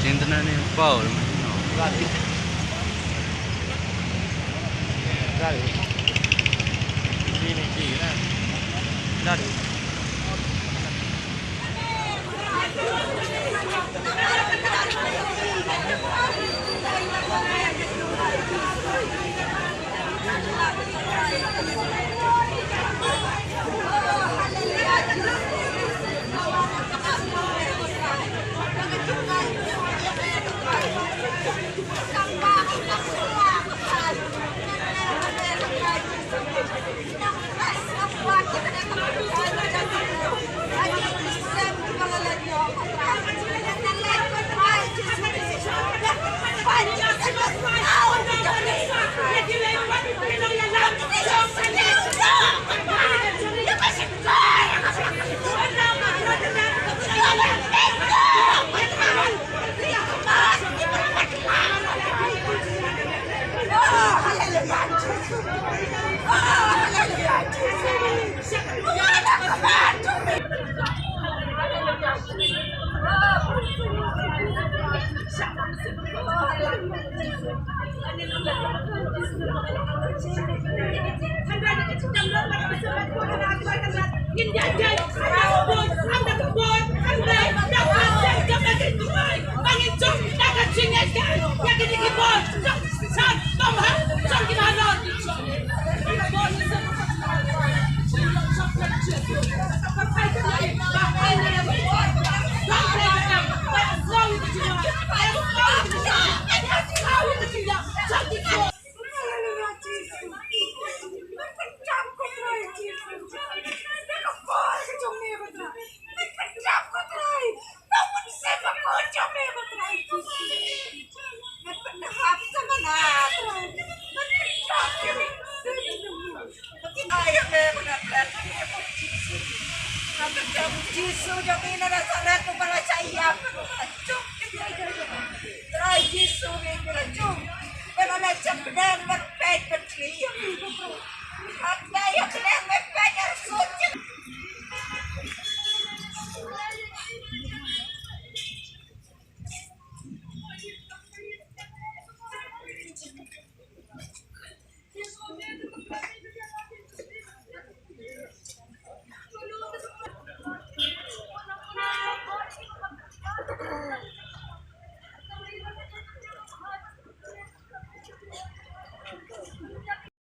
Cinta nih Paul. Lari. Lari. Sini sini kan. Lari. Jisu jami na sana ko para sa iya cuk try Jisu ni kira cuk pero na chapdan magpet patri at na ya kaya